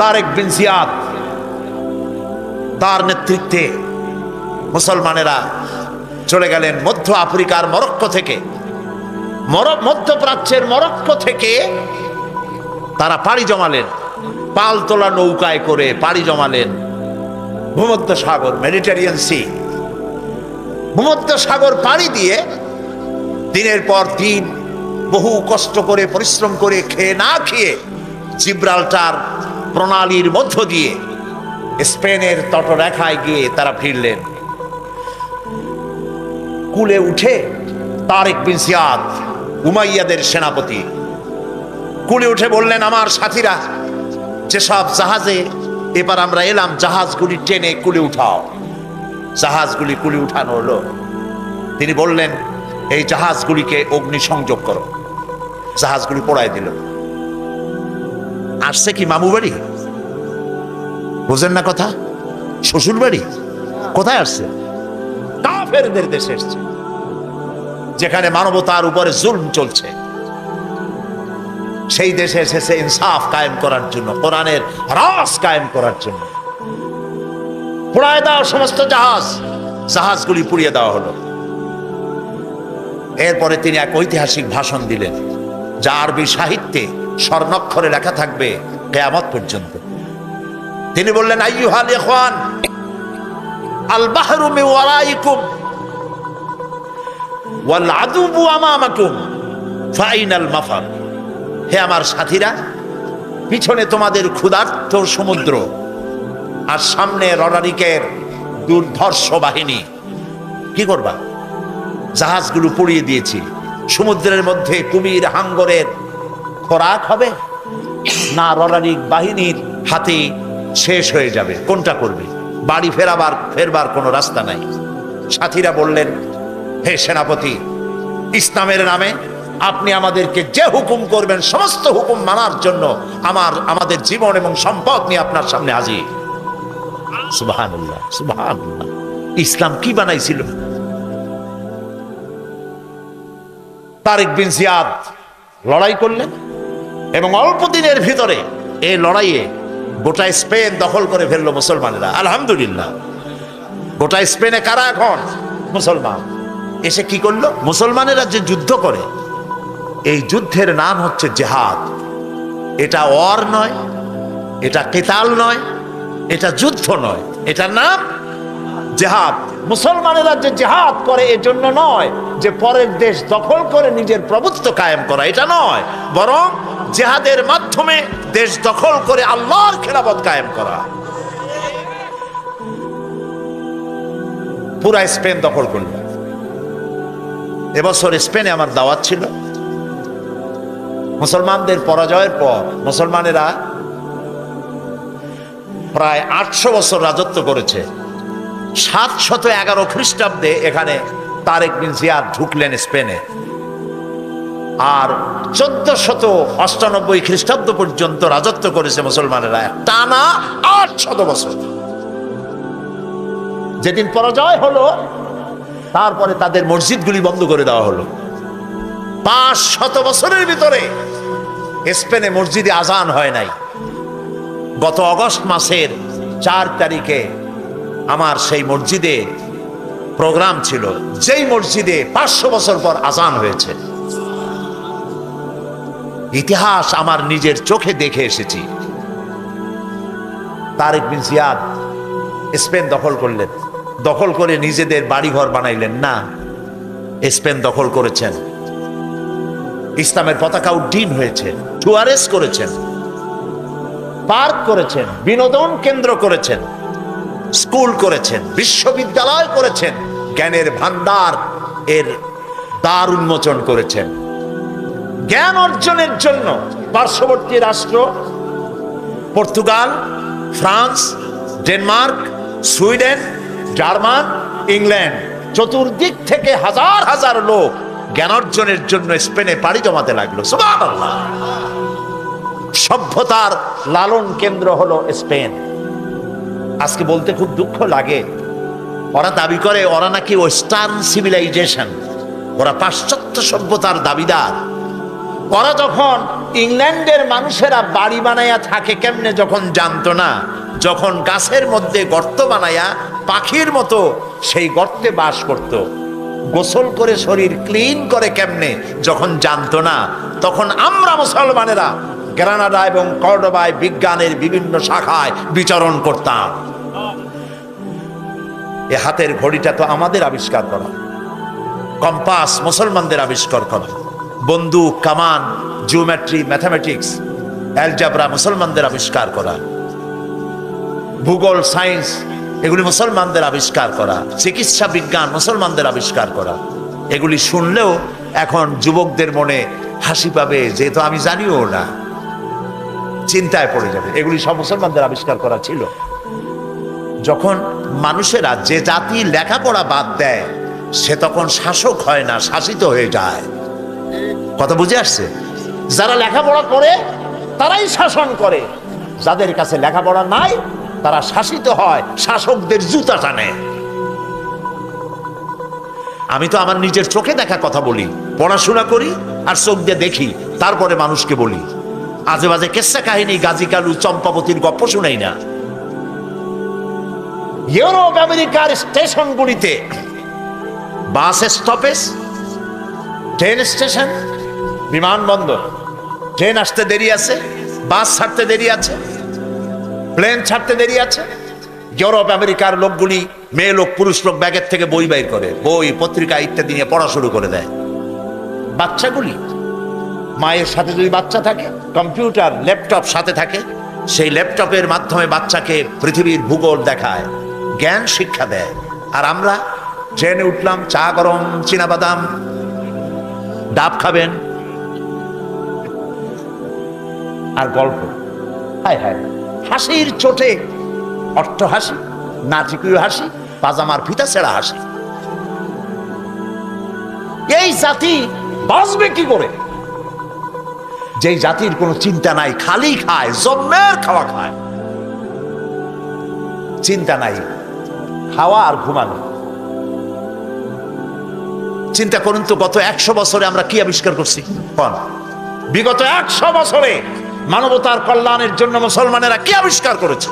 তারেক বিন জিয়াদ, তার নেতৃত্বে মুসলমানেরা চলে গেলেন মধ্য আফ্রিকার মরক্কো থেকে, মধ্যপ্রাচ্যের মরক্কো থেকে তারা পাড়ি জমালেন, পালতোলা নৌকায় করে পাড়ি জমালেন ভূমধ্য সাগর, মেডিটেরিয়ান সি। ভূমধ্য সাগর পাড়ি দিয়ে দিনের পর দিন বহু কষ্ট করে পরিশ্রম করে খেয়ে না খেয়ে জিব্রাল্টার প্রণালীর মধ্য দিয়ে স্পেনের তটরেখায় গিয়ে তারা ফিরলেন। কুলে উঠে তারেক বিন জিয়াদ, উমাইয়াদের সেনাপতি, কুলে উঠে বললেন, আমার সাথীরা, যেসব জাহাজে এবার আমরা এলাম জাহাজগুলি টেনে কুলে উঠাও। জাহাজগুলি কুলে উঠানো হলো। তিনি বললেন, এই জাহাজগুলিকে অগ্নিসংযোগ করো। জাহাজগুলি পোড়ায় দিল। আসছে কি মামু বাড়ি? বুঝেন না কথা? শ্বশুর বাড়ি? কোথায় আসছে? কাফেরদের দেশে এসছে, যেখানে মানবতার উপরে জুলম চলছে। সেই দেশে এসেছে ইনসাফ কায়েম করার জন্য, কোরআনের রাজ কায়েম করার জন্য। পোড়ায় দেওয়া সমস্ত জাহাজগুলি পুড়িয়ে দেওয়া হলো। এরপরে তিনি এক ঐতিহাসিক ভাষণ দিলেন, যা আরবি সাহিত্যে স্বর্ণাক্ষরে লেখা থাকবে কিয়ামত পর্যন্ত। তিনি বললেন, আইয়ুহাল ইখওয়ান, আল বাহরু মিন ওয়ারাইকুম ওয়াল আদুবু আমামাকুম ফাইনাল মাফার। হে আমার সাথীরা, পিছনে তোমাদের ক্ষুধার্ত সমুদ্র আর সামনে রণারিকের দুর্ধর্ষ বাহিনী। কি করবা? জাহাজগুলো পুড়িয়ে দিয়েছি, সমুদ্রের মধ্যে কুমির হাঙ্গরের খোরাক হবে, না রণারিক বাহিনীর হাতে শেষ হয়ে যাবে? কোনটা করবে? বাড়ি ফেরবার কোনো রাস্তা নাই। সাথীরা বললেন, হে সেনাপতি, ইসলামের নামে আপনি আমাদেরকে যে হুকুম করবেন সমস্ত হুকুম মানার জন্য আমাদের জীবন এবং সম্পদ নিয়ে আপনার সামনে হাজির। সুবহানাল্লাহ, সুবহানাল্লাহ। ইসলাম কি বানাইছিল? তারেক বিন জিয়াদ লড়াই করলেন এবং অল্প দিনের ভিতরে এই লড়াইয়ে গোটা স্পেন দখল করে ফেললো মুসলমানেরা। আলহামদুলিল্লাহ। গোটা স্পেনে কারা এখন? মুসলমান। এসে কি করলো? মুসলমানেরা যে যুদ্ধ করে, এই যুদ্ধের নাম হচ্ছে জেহাদ। এটা ওয়ার নয়, এটা কিতাল নয়, এটা যুদ্ধ নয়, এটার নাম জেহাদ। মুসলমানেরা যে জেহাদ করে এজন্য নয় যে পরের দেশ দখল করে নিজের প্রভুত্ব কায়েম করা, এটা নয়, বরং জেহাদের মাধ্যমে দেশ দখল করে আল্লাহর খেলাফত কায়েম করা। পুরা স্পেন দখল করল। এবছর স্পেনে আমার দাওয়াত ছিল। মুসলমানদের পরাজয়ের পর মুসলমানেরা প্রায় 800 বছর রাজত্ব করেছে। 711 খ্রিস্টাব্দে এখানে তারেক বিন জিয়াদ ঢুকলেন স্পেনে, আর 1498 খ্রিস্টাব্দ পর্যন্ত রাজত্ব করেছে মুসলমানেরা, টানা 800 বছর। যেদিন পরাজয় হলো, তারপরে তাদের মসজিদগুলি বন্ধ করে দেওয়া হলো। 500 বছরের ভিতরে স্পেনে মসজিদে আজান হয় নাই। গত অগস্ট মাসের 4 তারিখে আমার সেই মসজিদে প্রোগ্রাম ছিল, যেই মসজিদে 500 বছর পর আজান হয়েছে। ইতিহাস আমার নিজের চোখে দেখে এসেছি। তারেক বিন জিয়াদ স্পেন দখল করলেন, দখল করে নিজেদের বাড়িঘর বানাইলেন না, স্পেন দখল করেছেন। ইসলামের পতাকা উড্ডীন হয়েছে, টুয়ারেস করেছেন, পার্ক করেছেন, বিনোদন কেন্দ্র করেছেন, স্কুল করেছেন, বিশ্ববিদ্যালয় করেছেন, জ্ঞানের ভান্ডার এর দ্বার উন্মোচন করেছেন। জ্ঞান অর্জনের জন্য পার্শ্ববর্তী রাষ্ট্র Portugal, France, Denmark, Sweden, German, England, চতুর্দিক থেকে হাজার হাজার লোক জ্ঞান অর্জনের জন্য স্পেনে পাড়ি জমাতে লাগলো। সুবহানাল্লাহ। সভ্যতার লালন কেন্দ্র হলো স্পেন। আজকে বলতে খুব দুঃখ লাগে, ওরা দাবি করে ওরা নাকি ওয়েস্টার্ন সিভিলাইজেশন, ওরা পাশ্চাত্য সভ্যতার দাবিদার। ওরা যখন ইংল্যান্ডের মানুষেরা বাড়ি বানায়া থাকে কেমনে যখন জানতো না, যখন গাছের মধ্যে গর্ত বানায়া পাখির মতো সেই গর্তে বাস করত, গোসল করে শরীর ক্লিন করে কেমনে যখন জানতো না, তখন আমরা মুসলমানেরা গ্রানাডা এবং কর্ডোবায় বিজ্ঞানের বিভিন্ন শাখায় বিচরণ করতাম। এ হাতের ঘড়িটা তো আমাদের আবিষ্কার করা, কম্পাস মুসলমানদের আবিষ্কার করা, বন্দুক, কামান, জিওমেট্রি, ম্যাথমেটিক্স, অ্যালজাবরা মুসলমানদের আবিষ্কার করা, ভূগোল, সায়েন্স এগুলি মুসলমানদের আবিষ্কার করা, চিকিৎসা বিজ্ঞান মুসলমানদের আবিষ্কার করা। এগুলি শুনলেও এখন যুবকদের মনে হাসি পাবে, যেহেতু আমি জানিও না, চিন্তায় পড়ে যাবে। এগুলি সব মুসলমানদের আবিষ্কার করা ছিল। যখন মানুষেরা, যে জাতি লেখাপড়া বাদ দেয় সে তখন শাসক হয় না, শাসিত হয়ে যায়। কথা বুঝে আসছে? যারা লেখাপড়া করে তারাই শাসন করে, যাদের কাছে লেখাপড়া নাই তারা শাসিত হয়, শাসকদের জুতা টানে। আমি তো আমার নিজের চোখে দেখা কথা বলি, পড়াশোনা করি আর চোখ দিয়ে দেখি, তারপরে মানুষকে বলি। আজে বাজে কেসা কাহিনী, গাজী কালু, চম্পাবতীর গপ্প শুনাই না। ইউরোপ আমেরিকার স্টেশনগুলিতে বাস স্টপেজ, ট্রেন স্টেশন, বিমানবন্দর, ট্রেন আসতে দেরি আছে, বাস ছাড়তে দেরি আছে, প্লেন ছাড়তে দেরি আছে। ইউরোপ আমেরিকার লোকগুলি, মেয়ে লোক পুরুষ লোক, ব্যাগের থেকে বই বাইর করে, বই পত্রিকা ইত্যাদি নিয়ে পড়া শুরু করে দেয়। বাচ্চাগুলি, মায়ের সাথে যদি বাচ্চা থাকে, কম্পিউটার, ল্যাপটপ সাথে থাকে, সেই ল্যাপটপের মাধ্যমে বাচ্চাকে পৃথিবীর ভূগোল দেখায়, জ্ঞান শিক্ষা দেয়। আর আমরা ট্রেনে উঠলাম, চা গরম, চীনাবাদাম, ডাব খাবেন আর গল্প। হায় হায়, হাসির চোটে অট্ট হাসি, নাচিকুয় হাসি, পাজামার ফিতা ছেঁড়া হাসি। এই জাতি বাঁচবে কি করে? যেই জাতির কোনো চিন্তা নাই, খালি খায়, জন্মের খাওয়া খায়, চিন্তা নাই, খাওয়া আর ঘুমানো। চিন্তা করুন তো, গত 100 বছরে আমরা কি আবিষ্কার করছি? বিগত 100 বছরে মানবতার কল্যাণের জন্য মুসলমানেরা কি আবিষ্কার করেছে?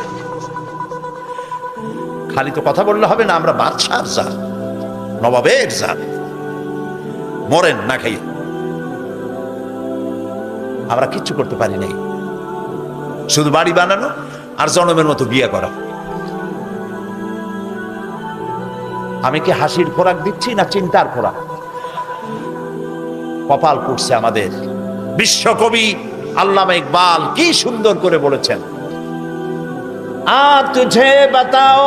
খালি তো কথা বললে হবে না। আমরা বাদশার জাত, নবাবের জাত, মরেন না খাইয়ে। আমরা কিচ্ছু করতে পারি নাই, শুধু বাড়ি বানানো আর জনমের মতো বিয়ে করা। আমি কি হাসির খোরাক দিচ্ছি না চিন্তার খোরাক? কপাল পুড়ছে আমাদের। বিশ্বকবি আল্লামা ইকবাল কি সুন্দর করে বলেছেন, আ তুঝে বাতাও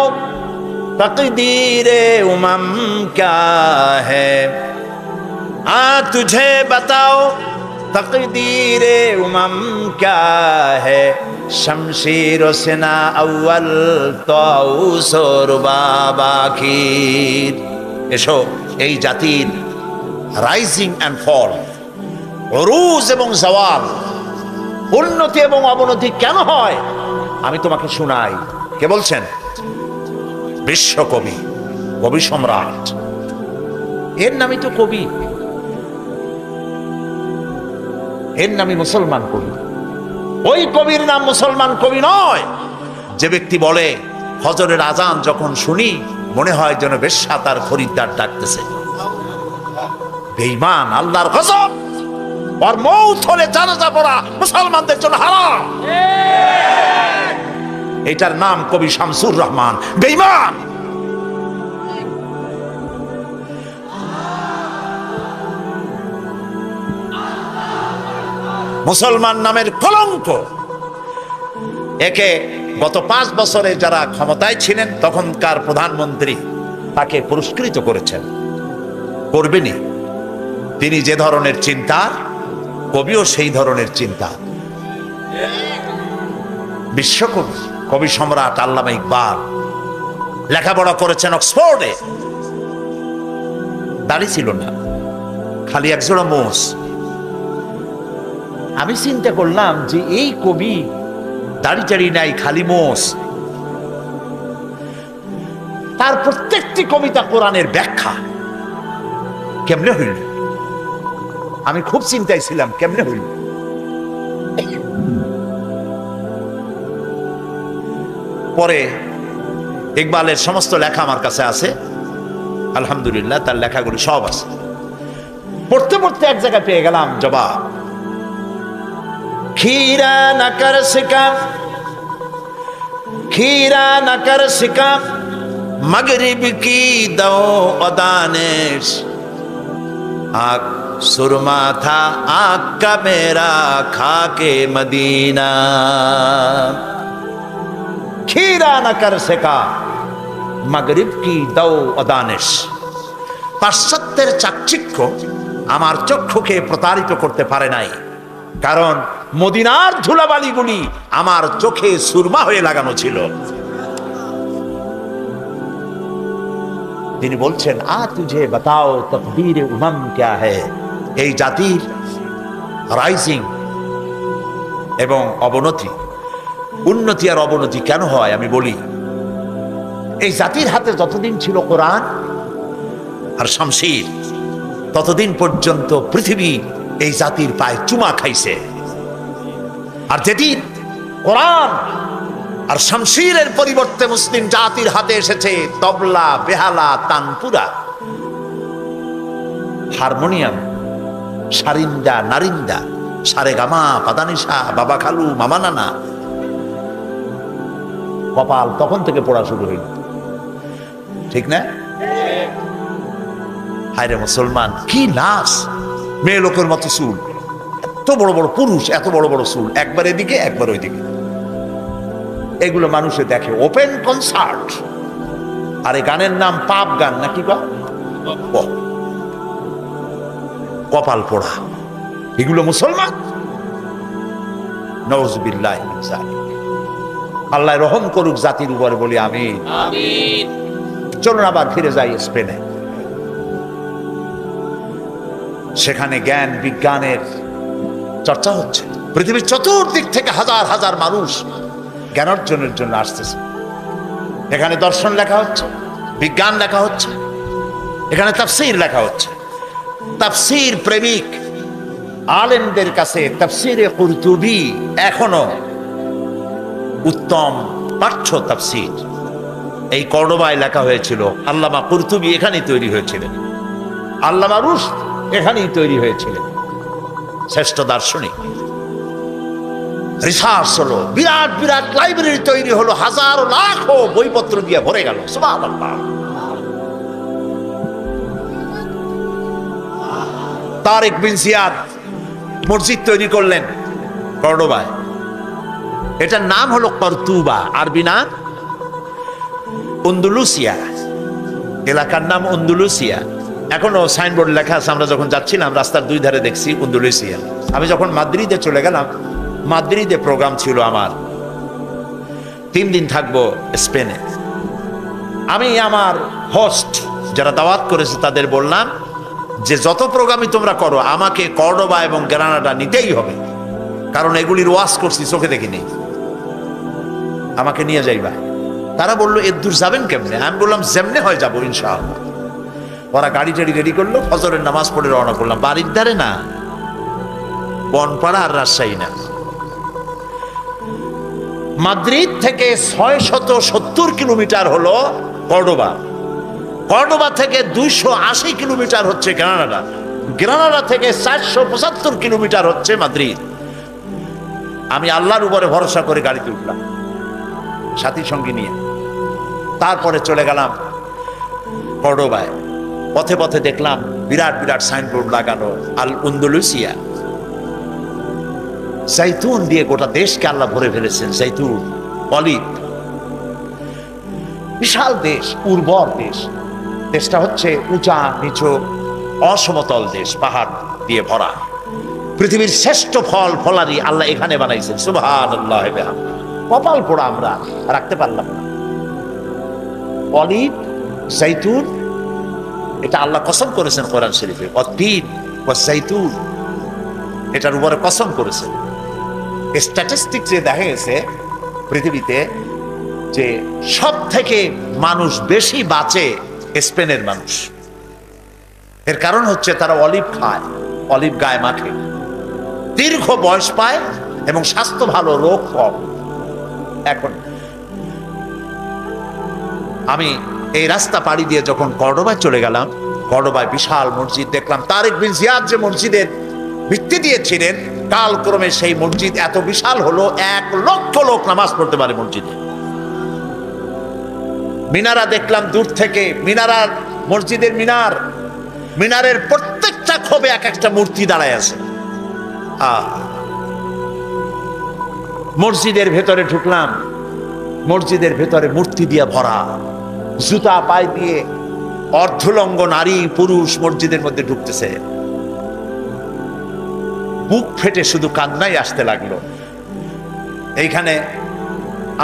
তকদীরে উমম ক্যা হ্যায়, আ তুঝে বাতাও তকদীরে উমম ক্যা হ্যায়, শমশীর ও সিনা আউয়াল তাউস ও রুবাব আখির। এসো, এই জাতির রাইজিং অ্যান্ড ফল, উরুজ এবং জাওয়াল, উন্নতি এবং অবনতি কেন হয় আমি তোমাকে শুনাই। কে বলছেন? বিশ্বকবি, কবি সম্রাট। এর নামই তো কবি, এর নামই মুসলমান কবি। ওই কবির নাম মুসলমান কবি নয় যে ব্যক্তি বলে, ফজরের আজান যখন শুনি মনে হয় যেন বেশ্যা তার খরিদ্দার ডাকতেছে। বেঈমান, আল্লাহর গজব। আর মৌত হলে জানাজা পড়া মুসলমানদের জন্য হারাম। এটার নাম কবি শামসুর রহমান। বেঈমান। মুসলমান নামের কলঙ্ক। একে গত 5 বছরে যারা ক্ষমতায় ছিলেন তখনকার প্রধানমন্ত্রী তাকে পুরস্কৃত করেছেন। করবেনই। তিনি যে ধরনের চিন্তা, কবিও সেই ধরনের চিন্তা। বিশ্বকবি, কবি সম্রাট আল্লামা ইকবাল লেখাপড়া করেছেন অক্সফোর্ডে। দাড়ি ছিল না, খালি একজোড়া মোষ। আমি চিন্তা করলাম যে এই কবি দাড়ি টাড়ি নাই, খালি মোষ, তার প্রত্যেকটি কবিতা কোরআনের ব্যাখ্যা। কেমনে হইল? আমি খুব চিন্তায় ছিলাম কেমনে হইল। পরে ইকবালের সমস্ত লেখা আমার কাছে আছে, আলহামদুলিল্লাহ, তার লেখাগুলি সব আছে। পড়তে পড়তে এক জায়গায় পেয়ে গেলাম জবাব, खीरा न कर सिका, खीरा न कर सिका, मगरिब की दो अदानिश, आँख सुरमा था आँख का मेरा खाके मदीना। खीरा न कर सिका, मगरिब की दो अदानिश। পাশ্চাত্যের চাকচিক্য আমার চক্ষুকে প্রতারিত করতে পারে নাই, কারণ মদিনার ধুলাবালিগুলি আমার চোখে সুরমা হয়ে লাগানো ছিল। তিনি বলছেন, আ তুঝে বাতাও তকদীর উমম ক্যা হ্যায়। এই জাতির রাইজিং এবং অবনতি, উন্নতি আর অবনতি কেন হয় আমি বলি। এই জাতির হাতে যতদিন ছিল কোরআন আর শামশির, ততদিন পর্যন্ত পৃথিবী এই জাতির পায়ে চুমা খাইছে। আর যেদিন কোরআন আর শামশিরের পরিবর্তে মুসলিম জাতির হাতে এসেছে তবলা, বেহালা, তানপুরা, হারমোনিয়াম, সারিন্দা, নারিন্দা, সারেগামা, পাদানিসা, বাবা খালু, মামা নানা, কপাল তখন থেকে পড়া শুরু হইল। ঠিক না? হায়রে মুসলমান, কি নাচ! মেয়ে লোকের মতো চুল, এত বড় বড় পুরুষ, এত বড় বড় চুল, একবার এদিকে একবার ওইদিকে। এগুলো মানুষে দেখে, ওপেন কনসার্ট। আর এই গানের নাম পাপ গান নাকি? কপাল পোড়া এগুলো মুসলমান। নাউযুবিল্লাহ মিন যালিক। আল্লাহ রহম করুক জাতির উপরে, বলি আমিন। চলুন আবার ফিরে যাই স্পেনে। সেখানে জ্ঞান বিজ্ঞানের চর্চা হচ্ছে। পৃথিবীর চতুর্দিক থেকে হাজার হাজার মানুষ জ্ঞান অর্জনের জন্য আসতেছে। এখানে দর্শন লেখা হচ্ছে, বিজ্ঞান লেখা হচ্ছে, এখানে তাফসীর লেখা হচ্ছে। তাফসীর প্রেমিক আলেমদের কাছে তাফসীরে কুরতুবী এখনো উত্তম পাঠ্য তাফসীর। এই কর্ডোবায় লেখা হয়েছিল। আল্লামা কুরতুবী এখানেই তৈরি হয়েছিলেন, আল্লামা রুশদ এখানেই তৈরি হয়েছিলেন। শ্রেষ্ঠ দার্শনিক। রিসার্চ হলো, বিরাট বিরাট লাইব্রেরি তৈরি হলো, হাজারো লাখো বইপত্র দিয়ে ভরে গেল। সুবহানাল্লাহ। তারেক বিন জিয়াদ মসজিদ তৈরি করলেন কর্ডোবায়। এটার নাম হলো কর্তুবা, আরবি নাম আন্দালুসিয়া। এলাকার নাম আন্দালুসিয়া। এখনো সাইনবোর্ড লেখা আছে। আমরা যখন যাচ্ছিলাম রাস্তার দুই ধারে দেখছি আন্দালুসিয়া। আমি যখন মাদ্রিদে চলে গেলাম, মাদ্রিদে প্রোগ্রাম ছিল আমার, 3 দিন থাকবো স্পেনে। আমি আমার হোস্ট যারা দাওয়াত করেছে তাদের বললাম যে যত প্রোগ্রামই তোমরা করো, আমাকে কর্ডোবা এবং গ্রানাডা নিতেই হবে, কারণ এগুলির ওয়াজ করছি, চোখে দেখিনি, আমাকে নিয়ে যাইবা। তারা বললো এর দূর যাবেন কেমনে? আমি বললাম যেমনে হয় যাবো ইনশাআল্লাহ। ওরা গাড়ি টাড়ি রেডি করলো, ফজরের নামাজ পড়ে রওনা করলাম। বাড়ির ধারে না, বনপাড়া আর রাজশাহী না। মাদ্রিদ থেকে 670 কিলোমিটার হলো কর্ডোবা। কর্ডোবা থেকে 280 কিলোমিটার হচ্ছে গ্রানাডা। গ্রানাডা থেকে 475 কিলোমিটার হচ্ছে মাদ্রিদ। আমি আল্লাহর উপরে ভরসা করে গাড়িতে উঠলাম সাথী সঙ্গী নিয়ে। তারপরে চলে গেলাম কর্ডোবায়। পথে পথে দেখলাম বিরাট বিরাট সাইনবোর্ড লাগানো, আল আন্দালুসিয়া। জাইতুন দিয়ে গোটা দেশকে আল্লাহ ভরে ফেলেছেন। জাইতুন, অলিভ, বিশাল দেশ, উর্বর দেশ। দেশটা হচ্ছে উঁচা নিচু অসমতল দেশ, পাহাড় দিয়ে ভরা। পৃথিবীর শ্রেষ্ঠ ফল ফলারি আল্লাহ এখানে বানাইছেন। সুবহানাল্লাহ। কপাল পোড়া আমরা রাখতে পারলাম না। অলিভ, জাইতুন, এটা আল্লাহ কসম করেছেন কোরআন শরীফে। অতীন ওয়া জাইতুন, এটার উপরে কসম করেছেন। স্ট্যাটিস্টিক্সে দেখা গেছে পৃথিবীতে যে সব থেকে মানুষ বেশি বাঁচে স্পেনের মানুষ। এর কারণ হচ্ছে তারা অলিভ খায়, অলিভ গায়ে মাখে, দীর্ঘ বয়স পায় এবং স্বাস্থ্য ভালো, রোগ কম। এখন আমি এই রাস্তা পাড়ি দিয়ে যখন কর্ডোবায় চলে গেলাম, কর্ডোবায় বিশাল মসজিদ দেখলাম। তারেক বিন জিয়াদ যে মসজিদের ভিত্তি দিয়েছিলেন, কালক্রমে সেই মসজিদ এত বিশাল হলো, 1 লক্ষ লোক নামাজ পড়তে পারে মসজিদে। মিনারা দেখলাম দূর থেকে, মিনারার মসজিদের মিনারের প্রত্যেকটা খোপে এক একটা মূর্তি দাঁড়ায় আছে। মসজিদের ভেতরে ঢুকলাম, মসজিদের ভেতরে মূর্তি দিয়ে ভরা, জুতা পায়ে দিয়ে অর্ধলঙ্গ নারী পুরুষ মসজিদের মধ্যে ঢুকতেছে। বুক ফেটে শুধু কান্নাই আসতে লাগলো। এইখানে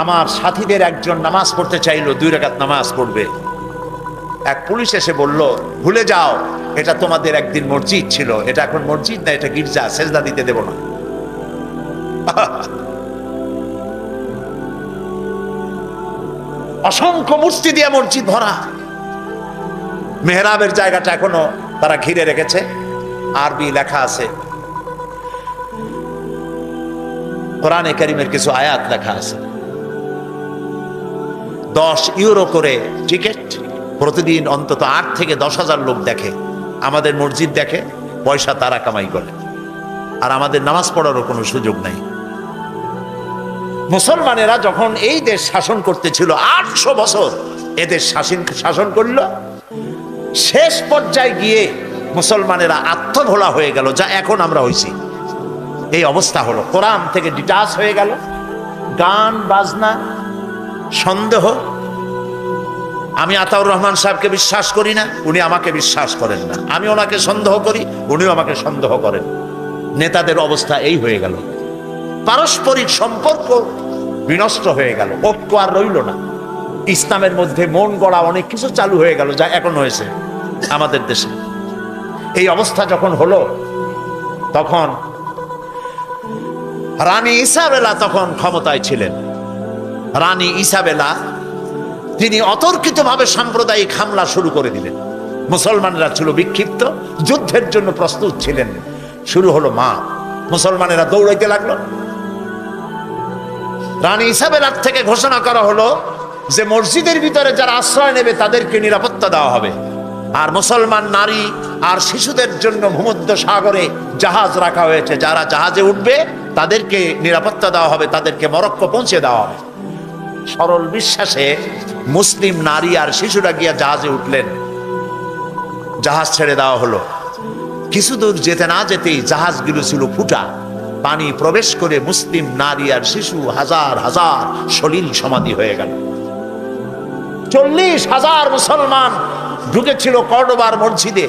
আমার সাথীদের একজন নামাজ পড়তে চাইলো, 2 রাকাত নামাজ পড়বে। এক পুলিশ এসে বলল, ভুলে যাও, এটা তোমাদের একদিন মসজিদ ছিল, এটা এখন মসজিদ না, এটা গির্জা, সেজদা দিতে দেব না। অসংখ্য মূর্তি দিয়ে মসজিদ ভরা। মেহরাবের জায়গাটা এখনো তারা ঘিরে রেখেছে, আরবি লেখা আছে, কোরআনে কারীমের কিছু আয়াত লেখা আছে। 10 ইউরো করে টিকিট, প্রতিদিন অন্তত 8 থেকে 10,000 লোক দেখে। আমাদের মসজিদ দেখে, পয়সা তারা কামাই করে, আর আমাদের নামাজ পড়ারও কোনো সুযোগ নাই। মুসলমানেরা যখন এই দেশ শাসন করতেছিল 800 বছর এদের শাসন করলো, শেষ পর্যায়ে গিয়ে মুসলমানেরা আত্মভোলা হয়ে গেল, যা এখন আমরা হইছি। এই অবস্থা হলো, কোরআন থেকে ডিটাচ হয়ে গেল, গান বাজনা, সন্দেহ। আমি আতাউর রহমান সাহেবকে বিশ্বাস করি না, উনি আমাকে বিশ্বাস করেন না। আমি ওনাকে সন্দেহ করি, উনিও আমাকে সন্দেহ করেন। নেতাদের অবস্থা এই হয়ে গেল, পারস্পরিক সম্পর্ক বিনষ্ট হয়ে গেল, ঐক্য আর রইল না। ইসলামের মধ্যে মন গড়া অনেক কিছু চালু হয়ে গেল, যা এখন হয়েছে আমাদের দেশে। এই অবস্থা যখন হলো, তখন রানী ইসাবেলা তখন ক্ষমতায় ছিলেন। রানী ইসাবেলা তিনি অতর্কিতভাবে সাম্প্রদায়িক হামলা শুরু করে দিলেন। মুসলমানেরা ছিল বিক্ষিপ্ত, যুদ্ধের জন্য প্রস্তুত ছিলেন। শুরু হলো মুসলমানেরা দৌড়াইতে লাগলো। রানী ইসাবেলার থেকে ঘোষণা করা হলো যে মসজিদের ভিতরে যারা আশ্রয় নেবে তাদেরকে নিরাপত্তা দেওয়া হবে, আর মুসলমান নারী আর শিশুদের জন্য ভূমধ্য সাগরে জাহাজ রাখা হয়েছে, যারা জাহাজে উঠবে তাদেরকে নিরাপত্তা দেওয়া হবে, তাদেরকে মরক্কো পৌঁছে দেওয়া হবে। সরল বিশ্বাসে মুসলিম নারী আর শিশুরা গিয়া জাহাজে উঠলেন। জাহাজ ছেড়ে দেওয়া হলো। কিছু দূর যেতে না যেতেই জাহাজগুলো ছিল ফুটা, পানি প্রবেশ করে মুসলিম নারী আর শিশু হাজার হাজার সলিল সমাধি হয়ে গেল। 40,000 মুসলমান ঢুকেছিল কর্ডোবার মসজিদে।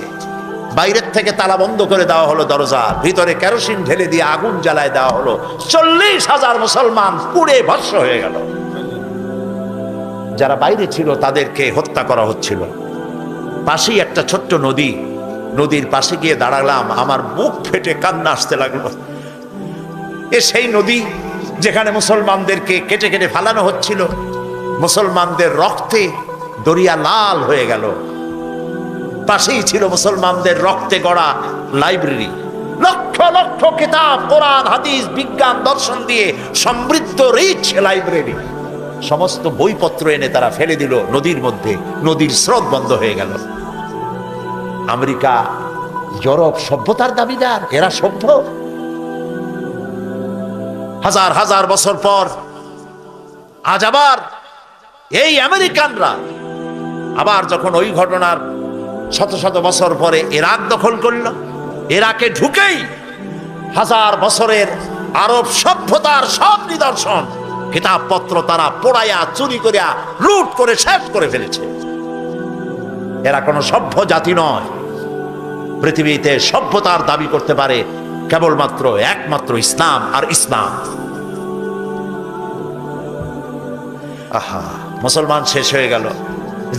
বাইরের থেকে তালা বন্ধ করে দেওয়া হলো দরজা, ভিতরে কেরোসিন ঢেলে দিয়ে আগুন জ্বালায় দেওয়া হলো। 40,000 মুসলমান পুড়ে ভস্ম হয়ে গেল। যারা বাইরে ছিল তাদেরকে হত্যা করা হচ্ছিল। পাশেই একটা ছোট্ট নদী, নদীর পাশে গিয়ে দাঁড়ালাম, আমার বুক ফেটে কান্না আসতে লাগলো। সেই নদী যেখানে মুসলমানদেরকে কেটে কেটে ফালানো হচ্ছিল, মুসলমানদের রক্তে দরিয়া লাল হয়ে গেল। পাশেই ছিল মুসলমানদের রক্তে গড়া লাইব্রেরি, লক্ষ লক্ষ কিতাব, কোরআন হাদিস বিজ্ঞান দর্শন দিয়ে সমৃদ্ধ রিচ লাইব্রেরি। সমস্ত বইপত্র এনে তারা ফেলে দিল নদীর মধ্যে, নদীর স্রোত বন্ধ হয়ে গেল। আমেরিকা, ইউরোপ সভ্যতার দাবিদার, এরা সভ্য। হাজার হাজার বছর পর আজ আবার এই আমেরিকানরা আবার যখন ওই ঘটনার শত শত বছর পরে ইরাক দখল করল, ইরাকে ঢুকেই হাজার বছরের আরব সভ্যতার সব নিদর্শন কিতাবপত্র তারা পোড়াইয়া চুরি করিয়া লুট করে শেষ করে ফেলেছে। এরা কোনো সভ্য জাতি নয়। পৃথিবীতে সভ্যতার দাবি করতে পারে কেবলমাত্র একমাত্র ইসলাম আর ইসলাম। আহা, মুসলমান শেষ হয়ে গেল।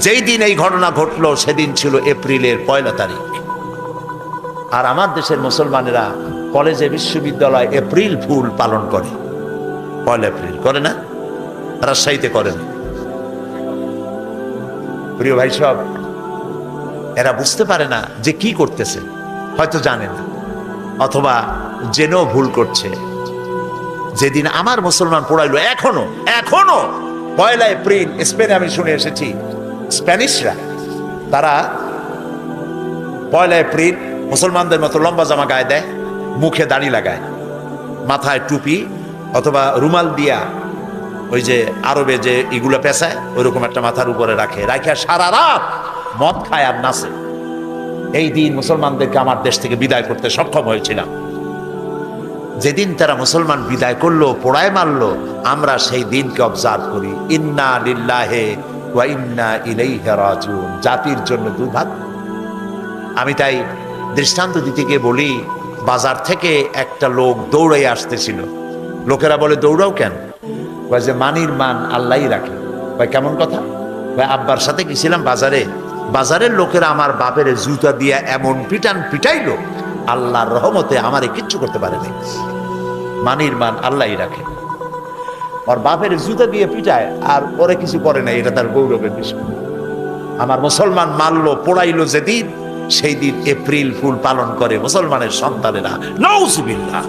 যেই দিন এই ঘটনা ঘটলো সেদিন ছিল এপ্রিলের 1 তারিখ। আর আমার দেশের মুসলমানেরা কলেজে বিশ্ববিদ্যালয় এপ্রিল ফুল পালন করে। 1 এপ্রিল করে না? রাজশাহীতে করেন। প্রিয় ভাই সব, এরা বুঝতে পারে না যে কি করতেছে, হয়তো জানে না, অথবা জেনেও ভুল করছে। যেদিন আমার মুসলমান পড়াইলো, এখনো 1 এপ্রিল স্পেনে আমি শুনে এসেছি স্প্যানিশরা তারা 1 এপ্রিল মুসলমানদের মতো লম্বা জামা গায়ে দেয়, মুখে দাড়ি লাগায়, মাথায় টুপি অথবা রুমাল দিয়া ওই যে আরবে যে এগুলো পেঁচায় ওইরকম একটা মাথার উপরে রাখে, সারা রাত মদ খায় আর নাচে। এই দিন মুসলমানদেরকে আমার দেশ থেকে বিদায় করতে সক্ষম হয়েছিলাম। যেদিন তারা মুসলমান বিদায় করলো, পোড়ায় মারলো, আমরা সেই দিনকে অবজার্ভ করি। ইন্না লিল্লাহি ওয়া ইন্না ইলাইহি রাজিউন, জাতির জন্য দুর্ভাগ। আমি তাই দৃষ্টান্ত দিতে গিয়ে বলি, বাজার থেকে একটা লোক দৌড়াই আসতেছিল। লোকেরা বলে দৌড়াও কেন? কয় যে মানির মান আল্লাহই রাখে। কয় কেমন কথা? কয় আব্বার সাথে গেছিলাম বাজারে, বাজারের লোকেরা আমার বাপের জুতা দিয়া এমন পিটাইলো, আল্লাহর রহমতে আমারে কিচ্ছু করতে পারে নাই। মানির মান আল্লাহই রাখে। ওর বাপের জুতা দিয়ে পিটায় আর ওরে কিছু করে নাই, এটা তার গৌরবের বিষয়। আমার মুসলমান মারলো, পোড়াইলো যেদিন, সেই দিন এপ্রিল ফুল পালন করে মুসলমানের সন্তানেরা। নাউজুবিল্লাহ।